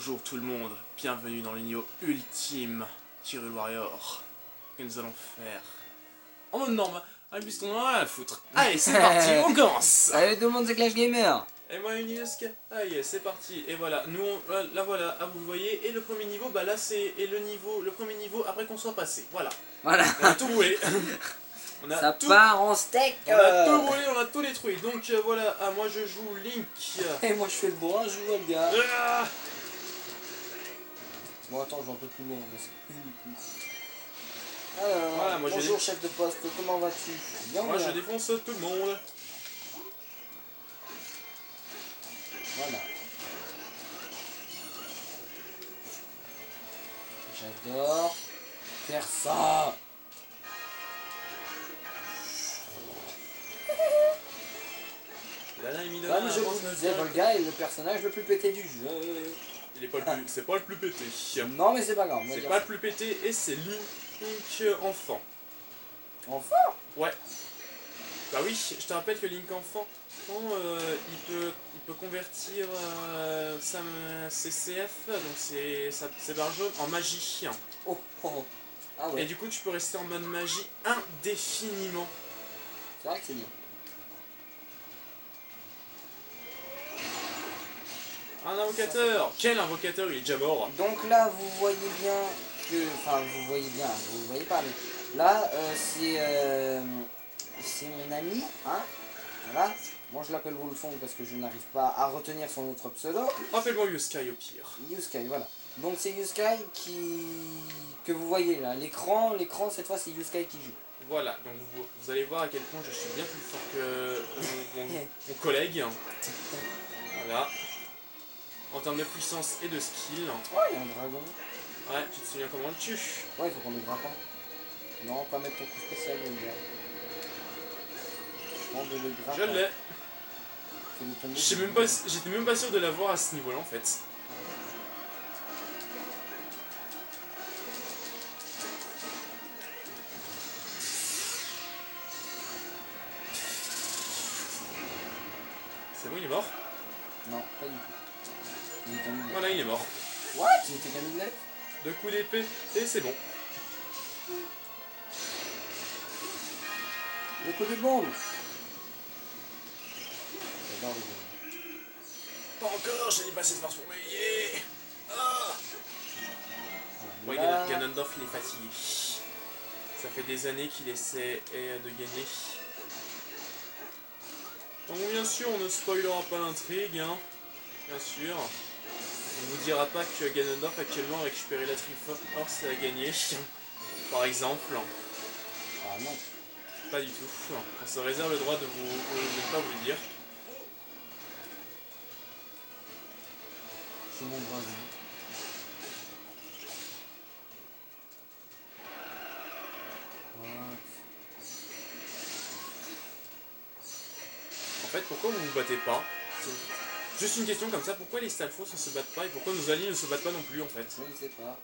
Bonjour tout le monde, bienvenue dans le niveau ultime Hyrule Warrior que nous allons faire en mode normal, puisqu'on en a rien à foutre. Allez, c'est parti, on commence. Salut tout le monde, c'est Clash Gamer. Et moi Unisk, allez, c'est parti. Et voilà, nous, là voilà, vous voyez, et le premier niveau, bah là c'est le premier niveau après qu'on soit passé, voilà. Voilà. On a tout brûlé. On a Ça tout, part en steak. on a tout brûlé, on a tout détruit. Donc voilà, moi je joue Link. Et moi je fais le bourrin, je joue le gars. Ah, Bon attends, je vais un peu plus loin. Alors, Voilà, moi, bonjour chef de poste, comment vas-tu? Bien moi bien. je défonce tout le monde. Voilà. J'adore faire ça. Comme je vous le disais, Volga est le personnage le plus pété du jeu. Il est pas le plus, c'est pas le plus pété. Non mais c'est pas grave. on va C'est dire pas ça. le plus pété et c'est Link enfant. Enfin. Ouais. Bah oui, je te rappelle que Link enfant, il peut convertir sa CCF, donc ses barres jaunes, en magie. Oh, oh, oh. Ah ouais. Et du coup, tu peux rester en mode magie indéfiniment. C'est vrai que c'est bien. Un invocateur. Quel invocateur? Il est déjà mort. Donc là, vous voyez bien que... Enfin, vous voyez bien, vous voyez pas, mais... Là, c'est mon ami, hein. Voilà. Moi, je l'appelle Wolfong parce que je n'arrive pas à retenir son autre pseudo. Rappelle-moi Yuskai au pire. Yuskai, voilà. Donc c'est Yuskai que vous voyez là. L'écran, cette fois, c'est Yuskai qui joue. Voilà, donc vous allez voir à quel point je suis bien plus fort que mon collègue. Voilà. En termes de puissance et de skill. Oh, il y a un dragon. Ouais, tu te souviens comment on le tue? Ouais, il faut qu'on le grappe. Non, pas mettre ton coup spécial, mon gars. Prends de le grappe. Je l'ai. Fais-le tomber. J'étais même pas sûr de l'avoir à ce niveau-là en fait. C'est bon, il est mort? Non, pas du tout. Il est tombé. Voilà, il est mort. What? Il était gagné de life? Deux coups d'épée et c'est bon. Le coup de bombe. J'adore les bombes. Pas encore, j'ai pas assez de force pour m'éveiller. Ah ouais, Là. Ganondorf il est fatigué. Ça fait des années qu'il essaie de gagner. Donc bien sûr, on ne spoilera pas l'intrigue, hein. Bien sûr. On ne vous dira pas que Ganondorf actuellement a récupéré la Triforce et a gagné. Par exemple. Ah non. Pas du tout. On se réserve le droit de ne pas vous le dire. C'est mon bras. En fait, pourquoi vous vous battez pas? Juste une question comme ça, pourquoi les Stalfos ne se battent pas et pourquoi nos alliés ne se battent pas non plus en fait? Je ne sais pas.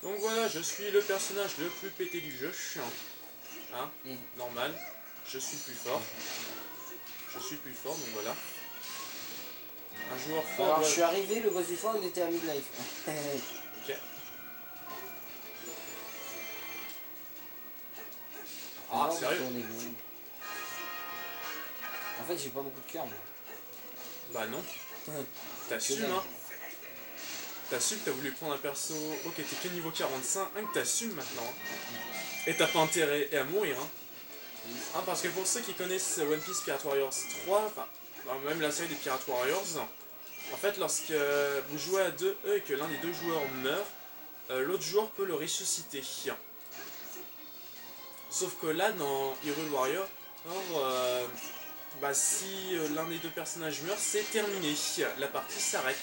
Donc voilà, je suis le personnage le plus pété du jeu. Hein? Normal. Je suis plus fort. Je suis plus fort, donc voilà. Un joueur fort. Alors je suis arrivé, le boss du fort il était à mid-life. Ok. Ah, sérieux? En fait j'ai pas beaucoup de cœur moi. Bah non. T'assumes, hein? T'assumes, t'as voulu prendre un perso qui était que niveau 45, hein, que t'assumes maintenant. Hein. Et t'as pas intérêt à mourir, hein. Hein, parce que pour ceux qui connaissent One Piece Pirate Warriors 3, enfin, même la série des Pirate Warriors, en fait, lorsque vous jouez à deux et que l'un des deux joueurs meurt, l'autre joueur peut le ressusciter. Sauf que là, dans Hyrule Warrior, si l'un des deux personnages meurt, c'est terminé. La partie s'arrête.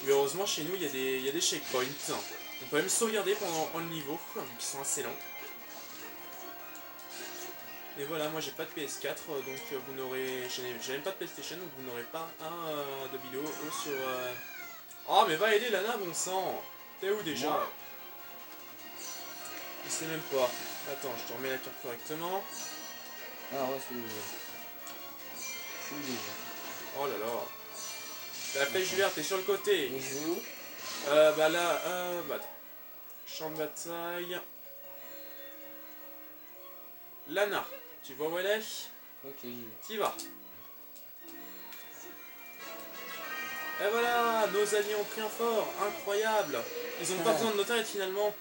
Mais heureusement, chez nous, il y a des checkpoints. On peut même sauvegarder pendant le niveau, qui sont assez longs. Et voilà, moi j'ai pas de PS4, donc vous n'aurez... J'ai même pas de PlayStation, donc vous n'aurez pas de vidéo sur... Oh, mais va aider Lana, bon sang! T'es où déjà? Ouais. Il sait même pas. Attends, je te remets la carte correctement. Ah ouais, c'est déjà. Je suis déjà. Oh là là. La flèche verte, t'es sur le côté. Et je vais où? Bah là, bah attends. Champ de bataille. Lana, tu vois où elle est? Ok, j'y vais. T'y vas. Et voilà, nos alliés ont pris un fort, incroyable. Ils ont pas besoin de notre aide finalement.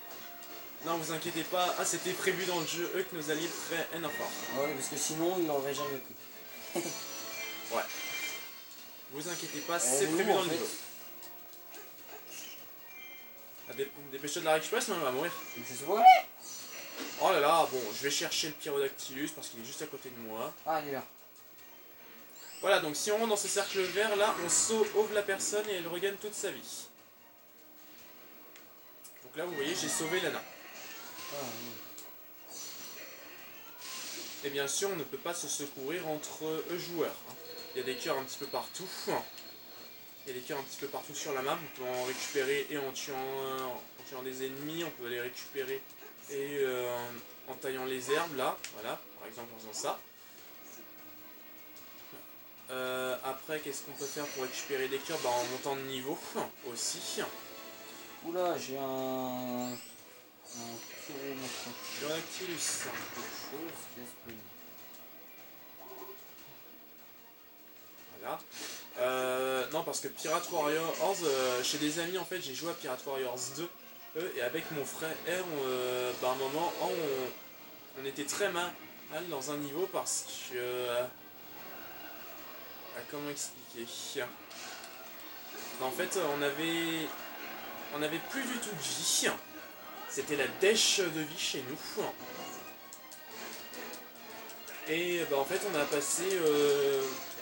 Non, vous inquiétez pas, ah c'était prévu dans le jeu, eux que nos alliés prennent un fort. Ouais, parce que sinon, ils l'auraient jamais pris. Ouais. Vous inquiétez pas, c'est prévu dans le niveau. Ah, dépêche-toi de la récupérer, sinon elle va mourir. Je sais pas. Oh là là, bon, je vais chercher le Pyrodactylus parce qu'il est juste à côté de moi. Ah, il est là. Voilà, donc si on rentre dans ce cercle vert, là, on sauve la personne et elle regagne toute sa vie. Donc là, vous voyez, j'ai sauvé Lana. Ah, oui. Et bien sûr, on ne peut pas se secourir entre joueurs. Il y a des cœurs un petit peu partout. Il y a des cœurs un petit peu partout sur la map. On peut en récupérer et en tuant des ennemis. On peut les récupérer et en taillant les herbes, là. Voilà, par exemple en faisant ça. Après, qu'est-ce qu'on peut faire pour récupérer des cœurs? Bah, en montant de niveau aussi. Oula, j'ai un Pyrodactylus. Voilà. Non, parce que Pirate Warriors, chez des amis en fait, j'ai joué à Pirate Warriors 2 et avec mon frère, à un moment, on était très mal dans un niveau parce que. Comment expliquer? En fait, on avait plus du tout de vie. C'était la dèche de vie chez nous. Et bah, en fait, on a passé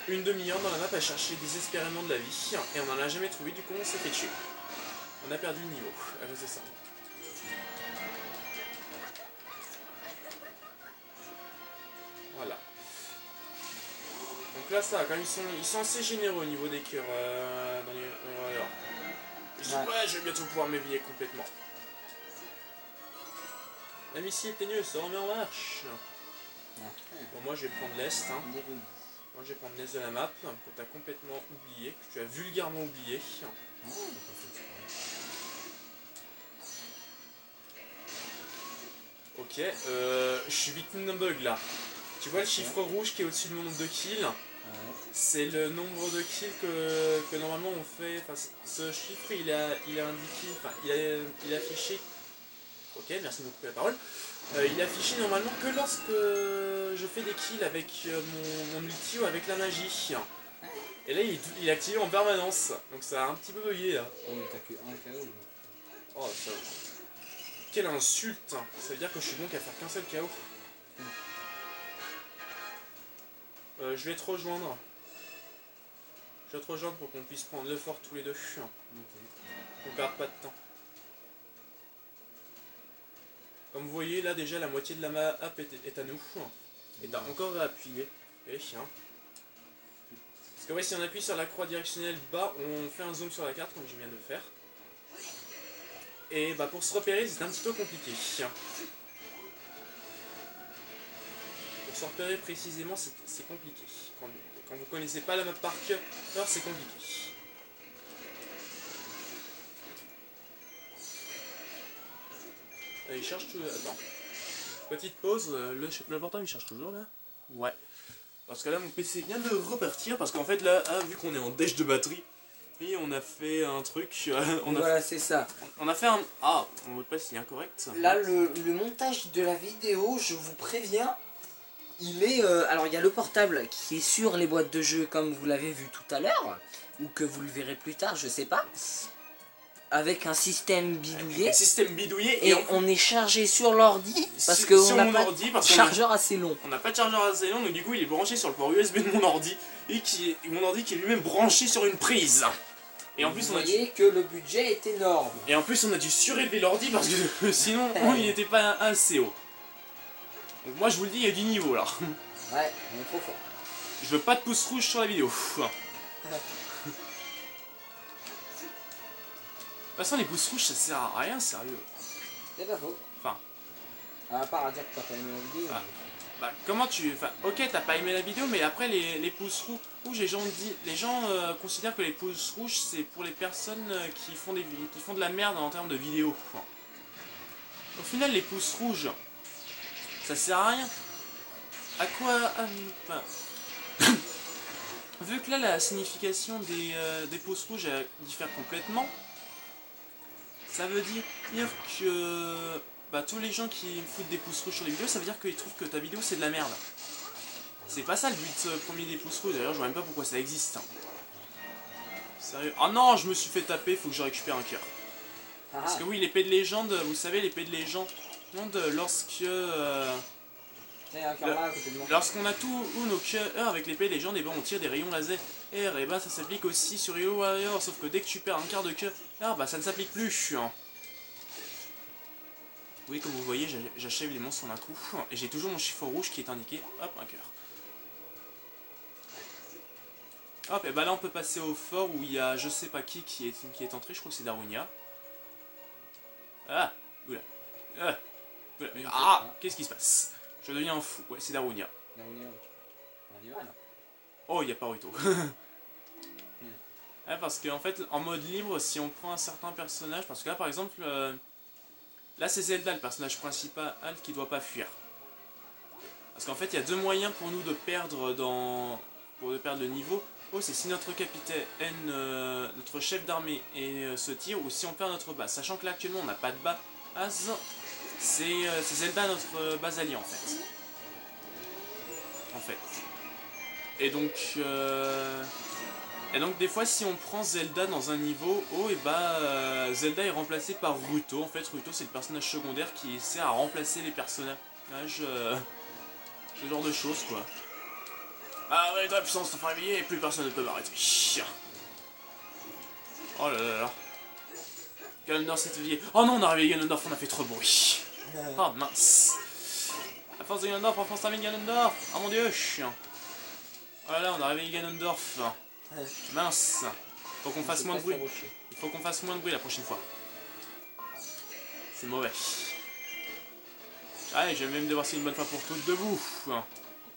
une demi-heure dans la map à chercher désespérément de la vie. Et on n'en a jamais trouvé, du coup on s'est fait tuer. On a perdu le niveau à cause de ça. Voilà. Donc là, ça, quand ils sont assez généreux au niveau des cœurs dans les. Ouais, je vais bientôt pouvoir m'éveiller complètement. La missile ténueuse se remet en marche. Bon, moi je vais prendre l'est. Hein. Moi je vais prendre l'est de la map, que tu as complètement oublié, que tu as vulgairement oublié. Ok, je suis victime d'un bug là. Tu vois le chiffre rouge qui est au-dessus de mon nombre de kills? C'est le nombre de kills que normalement on fait. Enfin, ce chiffre il a indiqué, enfin il a affiché. Ok, merci de me couper la parole. Il est affiché normalement que lorsque je fais des kills avec mon ulti ou avec la magie. Et là il est activé en permanence, donc ça a un petit peu bugué là. Oh mais t'as que un KO. Oh ça. Quelle insulte! Ça veut dire que je suis bon qu'à faire qu'un seul KO. Je vais te rejoindre. Je vais te rejoindre pour qu'on puisse prendre le fort tous les deux. On perd pas de temps. Comme vous voyez là déjà la moitié de la map est à nous. Et t'as encore à appuyer. Et chien. Parce que ouais, si on appuie sur la croix directionnelle bas, on fait un zoom sur la carte comme je viens de le faire. Et bah pour se repérer c'est un petit peu compliqué. Pour se repérer précisément c'est compliqué. Quand vous connaissez pas la map par cœur, c'est compliqué. Il cherche tout. Attends. Petite pause, le portable il cherche toujours là? Ouais. Parce que là mon PC vient de repartir parce qu'en fait là, vu qu'on est en dèche de batterie, et on a fait un truc. Voilà, c'est ça. On a fait un. Ah, mon mot de passe il est incorrect. Là, le montage de la vidéo, je vous préviens, il est. Alors, il y a le portable qui est sur les boîtes de jeu, comme vous l'avez vu tout à l'heure, ou que vous le verrez plus tard, je sais pas. Avec un système bidouillé. Un système bidouillé. Et on est chargé sur l'ordi parce qu'on n'a pas de chargeur assez long. On n'a pas de chargeur assez long, donc du coup il est branché sur le port USB de mon ordi. Et mon ordi qui est lui-même branché sur une prise. Et en plus, vous voyez que le budget est énorme. Et en plus on a dû surélever l'ordi parce que sinon il n'était pas assez haut. Donc moi je vous le dis, il y a du niveau là. Ouais, on est trop fort. Je veux pas de pouce rouge sur la vidéo. De toute façon, les pouces rouges ça sert à rien, sérieux. C'est pas faux. Enfin. À part à dire que t'as pas aimé la vidéo. Ah. Bah comment tu... Enfin, ok, t'as pas aimé la vidéo, mais après les pouces rouges, les gens considèrent que les pouces rouges, c'est pour les personnes qui font de la merde en termes de vidéos. Quoi. Au final, les pouces rouges, ça sert à rien. À quoi... enfin, vu que là, la signification des pouces rouges diffère complètement, ça veut dire que... Bah, tous les gens qui foutent des pouces rouges sur les vidéos, ça veut dire qu'ils trouvent que ta vidéo c'est de la merde. C'est pas ça le but premier des pouces rouges, d'ailleurs je vois même pas pourquoi ça existe. Hein. Sérieux. Ah non, je me suis fait taper, faut que je récupère un cœur. Parce que oui, l'épée de légende, vous savez, l'épée de légende, lorsque... lorsqu'on a tous nos cœurs avec l'épée de légende, et ben on tire des rayons laser. Et ben ça s'applique aussi sur Halo Warrior, sauf que dès que tu perds un quart de cœur, bah ça ne s'applique plus. Hein. Oui, comme vous voyez, j'achève les monstres en un coup. Et j'ai toujours mon chiffre rouge qui est indiqué. Hop, un cœur. Hop, et bah là on peut passer au fort où il y a je sais pas qui est entré. Je crois que c'est Darunia. Ah, oula. Ah, qu'est-ce qui se passe? Je deviens un fou. Ouais, c'est Darunia. Oh, il n'y a pas Ruto. Ouais, parce qu'en fait, en mode libre, si on prend un certain personnage, parce que là par exemple... Là c'est Zelda le personnage principal qui doit pas fuir. Parce qu'en fait il y a deux moyens pour nous de perdre le niveau. Oh, c'est si notre capitaine, notre chef d'armée se tire, ou si on perd notre base. Sachant que là actuellement on n'a pas de base, c'est Zelda notre base alliée en fait. Et donc des fois si on prend Zelda dans un niveau, Zelda est remplacé par Ruto. En fait Ruto c'est le personnage secondaire qui sert à remplacer les personnages, ce genre de choses quoi. Ah ouais, ta puissance t'en fait réveiller et plus personne ne peut m'arrêter. Oh là là là. Ganondorf s'est éveillé. Oh non, on a réveillé Ganondorf, on a fait trop de bruit. Oh mince. La force de Ganondorf, renforce la mine Ganondorf. Oh mon dieu. Oh là là, on a réveillé Ganondorf. Mince. Faut qu'on fasse moins de bruit. Il faut qu'on fasse moins de bruit la prochaine fois. C'est mauvais. Allez, je vais même devoir essayer une bonne fois pour toutes debout. Il y a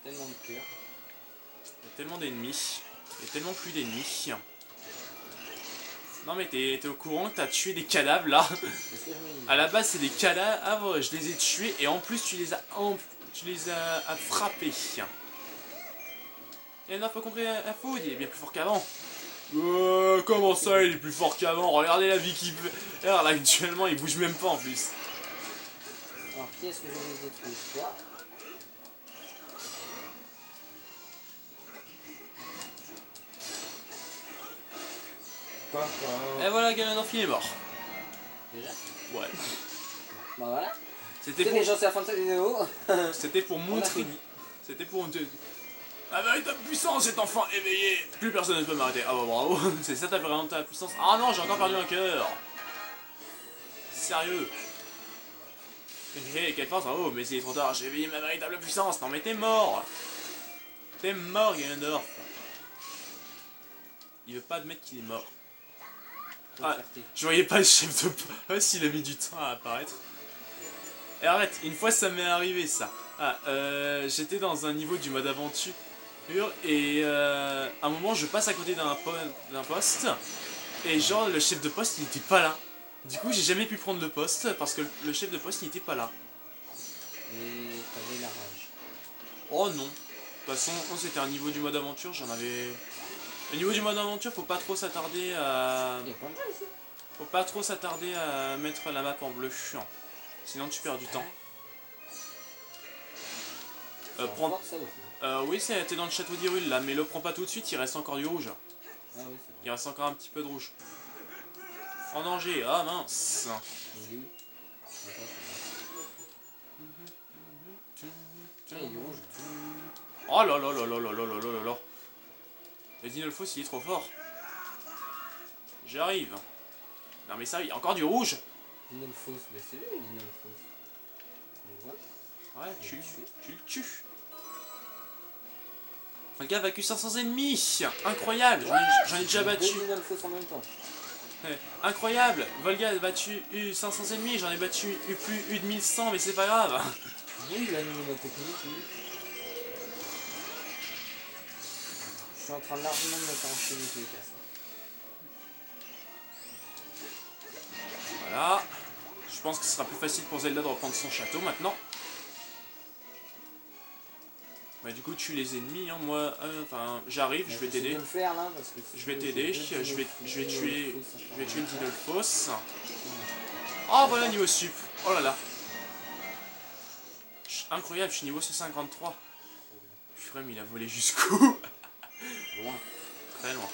tellement de cœurs. Il y a tellement d'ennemis. Il y a tellement plus d'ennemis. Non mais t'es au courant que t'as tué des cadavres là? À la base c'est des cadavres, je les ai tués et en plus tu les as frappés. Et non, faut compris un fou, il est bien plus fort qu'avant. Comment ça il est plus fort qu'avant? Regardez la vie qu'il peut. Alors là actuellement il bouge même pas en plus. Alors qui est-ce que je vais détruire? Toi? Et voilà, Ganondorf il est mort. Déjà? Ouais. Bah voilà. C'était déjà c'est la fin de cette vidéo. C'était pour montrer. C'était pour... Ah bah ta puissance cet enfant éveillé. Plus personne ne peut m'arrêter. Ah bah bravo. C'est ça ta véritable puissance. Ah non, j'ai encore perdu un cœur. Sérieux. Quelle force. Oh mais c'est trop tard. J'ai éveillé ma véritable puissance. Non mais t'es mort. T'es mort Ganondorf. Il veut pas admettre qu'il est mort. Ah, je voyais pas le chef de... Ah si, il a mis du temps à apparaître. Et arrête, une fois ça m'est arrivé ça. J'étais dans un niveau du mode aventure et à un moment je passe à côté d'un poste et genre le chef de poste il était pas là. Du coup j'ai jamais pu prendre le poste parce que le chef de poste il était pas là. Et t'avais la rage. Oh non. De toute façon, c'était un niveau du mode aventure, j'en avais... Au niveau du mode aventure, faut pas trop s'attarder à... Faut pas trop s'attarder à mettre la map en bleu. Sinon tu perds du temps. Oui, t'es dans le château d'Hyrule là, mais le prends pas tout de suite, il reste encore du rouge. Ah oui, il reste encore un petit peu de rouge. En danger, ah mince. Oh là là là là là là là là là. Le Dinolfos il est trop fort. J'arrive. Non mais ça, il y a encore du rouge. Dinolfos, mais c'est lui Dinolfos. Ouais, tu le tues. Le gars a vaincu 500 ennemis. Incroyable. J'en ai déjà battu. Dinolfos en même temps. Ouais. Incroyable. Volga a battu 500 ennemis. J'en ai battu plus de 1100, mais c'est pas grave. Oui, il a nommé la technique, oui. suis en train de largement de me faire enchaîner tous les cas. Voilà. Je pense que ce sera plus facile pour Zelda de reprendre son château maintenant. Bah du coup tue les ennemis, hein. Moi, enfin j'arrive, je vais t'aider. Je vais t'aider, je vais tuer le Didolphos. Oh voilà niveau sup. Oh là là. Incroyable, je suis niveau 153. Purée, mais il a volé jusqu'où? Loin. Très loin.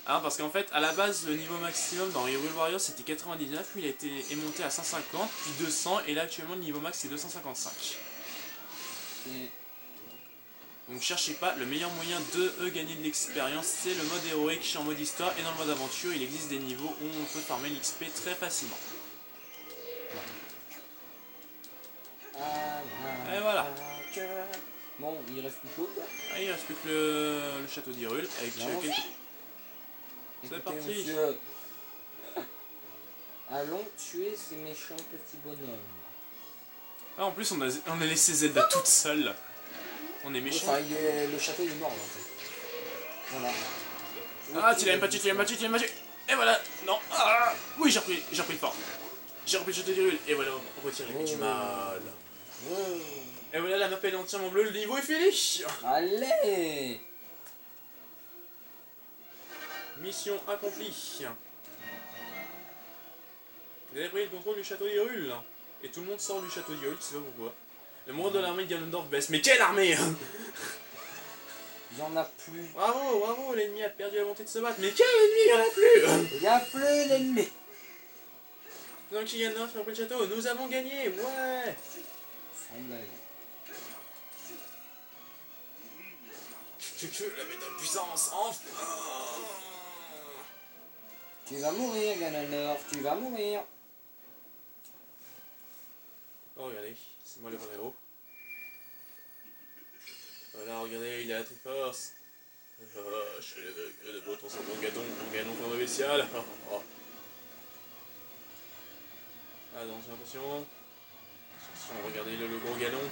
Ah, parce qu'en fait, à la base, le niveau maximum dans Hyrule Warriors c'était 99, puis est monté à 150, puis 200, et là actuellement le niveau max c'est 255. Donc cherchez pas, le meilleur moyen de gagner de l'expérience c'est le mode héroïque en mode histoire, et dans le mode aventure il existe des niveaux où on peut farmer l'XP très facilement. Et voilà. Bon, il reste plus qu'autre. Ah, il reste plus que le château d'Hyrule avec quelques... C'est parti. Monsieur. Allons tuer ces méchants petits bonhommes. Ah, en plus on a laissé Zelda toute seule. On est méchant. Enfin, le château il est mort en fait. Voilà. Ah, tu l'as battu, tu l'as battu, tu l'as battu. Et voilà. Non. Ah, oui, j'ai repris le fort. J'ai repris le château d'Hyrule. Et voilà, on retire les du mal. Et voilà, la map est entièrement bleue, le niveau est fini. Allez. Mission accomplie. Vous avez pris le contrôle du château d'Hyrule. Et tout le monde sort du château d'Hyrule, tu sais pas pourquoi. Le moindre de l'armée de Ganondorf baisse. Mais quelle armée! Il y en a plus. Bravo, bravo, l'ennemi a perdu la volonté de se battre. Mais quel ennemi, il y en a plus! Il y a plus d'ennemis. Donc Ganondorf a repris le château, nous avons gagné, ouais! Sans blague. La méthode puissance, enfin! Tu vas mourir, Ganondorf, tu vas mourir. Oh, regardez, c'est moi le vrai héros. Voilà, regardez, il a la Triforce. Je fais le beau ton mon gadon pour le bestial. Attention. Regardez le gros Ganon.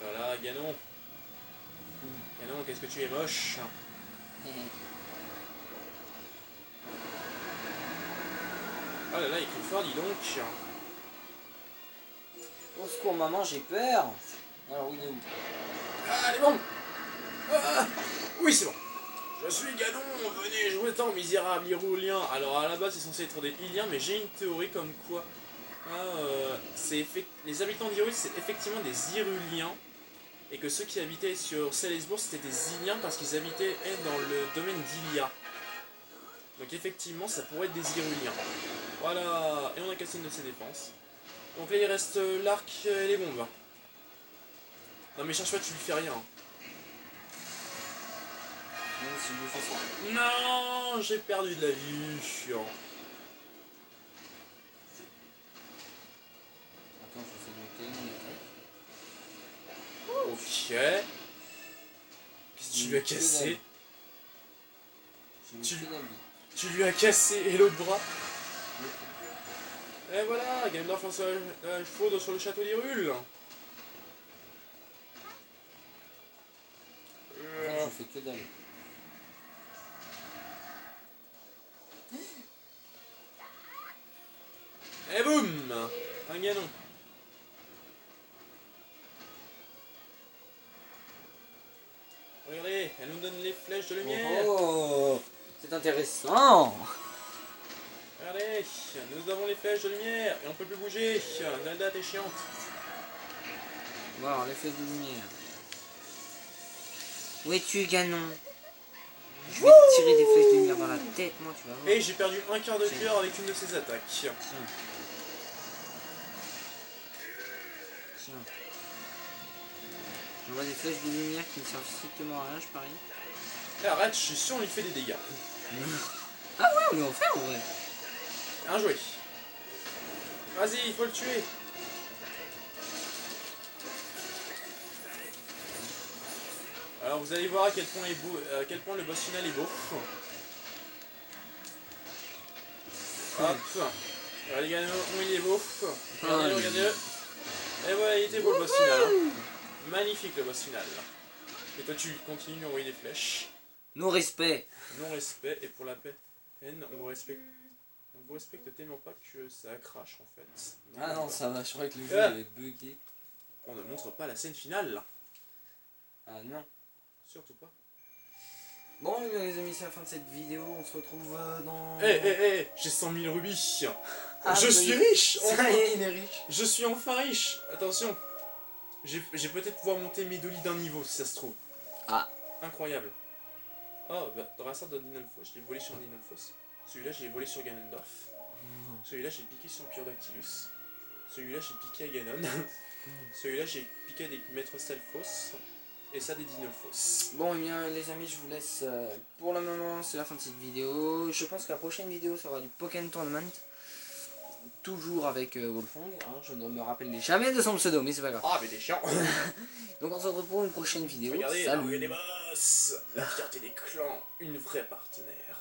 Voilà, Ganon. Ganon, qu'est-ce que tu es moche. Oh là là, il crie fort, dis donc. Au secours, maman, j'ai peur. Alors, il est où? Ah, les bombes. Oui, c'est bon. Je suis Ganon, venez jouer tant misérable Hyrulien. Alors à la base c'est censé être des Hyliens, mais j'ai une théorie comme quoi les habitants d'Hyrule c'est effectivement des Hyruliens, et que ceux qui habitaient sur Célesbourg c'était des Hyliens parce qu'ils habitaient dans le domaine d'Hylia. Donc effectivement ça pourrait être des Hyruliens. Voilà, et on a cassé une de ses défenses. Donc là il reste l'arc et les bombes. Non mais cherche pas, tu lui fais rien. Non, j'ai perdu de la vie. Chiant. Attends, je fais du Ok. Qu'est-ce que tu lui as cassé? Tu lui as cassé l'autre bras. Et voilà, Ganondorf lance la foudre sur le château d'Hyrule. Je fais que dalle. Et boum! Un Ganon. Regardez, elle nous donne les flèches de lumière. Oh, c'est intéressant. Regardez, nous avons les flèches de lumière et on peut plus bouger. Zelda, t'es chiante. Bon, les flèches de lumière. Où es-tu, Ganon? Je vais te tirer des flèches de lumière dans la tête, moi, tu vas voir. Et j'ai perdu un quart de cœur avec une de ses attaques. Tiens. J'envoie des flèches de lumière qui ne servent strictement à rien, je parie. Et arrête, je suis sûr on lui fait des dégâts. Ah ouais, on lui en fait en vrai. Un jouet. Vas-y, il faut le tuer. Alors vous allez voir à quel point, à quel point le boss final est beau. Hop. Regardez Ganon, il est beau. Regardez-le, regardez-le. Et voilà, il était beau le boss final. Hein. Magnifique le boss final. Et toi tu continues d'envoyer des flèches. Non respect. Non-respect, et pour la peine, on vous respecte tellement pas que ça crache en fait. Ah non, ça va, je croyais que le jeu Ah. est bugué. On ne montre pas la scène finale là. Ah non. Surtout pas. Bon, eh bien, les amis, c'est la fin de cette vidéo. On se retrouve dans. J'ai 100 000 rubis. Ah, Je ça y suis est. riche. Ça y est, il est riche. Je suis enfin riche. Attention. J'ai peut-être pouvoir monter mes dolis d'un niveau si ça se trouve. Ah. Incroyable. Oh, bah, dans la sorte d'un Dinolfos, je l'ai volé sur un Dinolfos. Celui-là, je l'ai volé sur Ganondorf. Celui-là, j'ai piqué sur Pyrodactylus. Celui-là, j'ai piqué à Ganon. Celui-là, j'ai piqué des maîtres Stalfos. Et ça, des Dinolfos. Bon, eh bien, les amis, je vous laisse. Pour le moment, c'est la fin de cette vidéo. Je pense que la prochaine vidéo sera du Pokémon Tournament. Toujours avec Wolfong. Hein, je ne me rappelle jamais de son pseudo, mais c'est pas grave. Ah, mais t'es chiant. Donc, on se retrouve pour une prochaine vidéo. Regardez, Salut. l'armée des boss. La fierté des clans. Une vraie partenaire.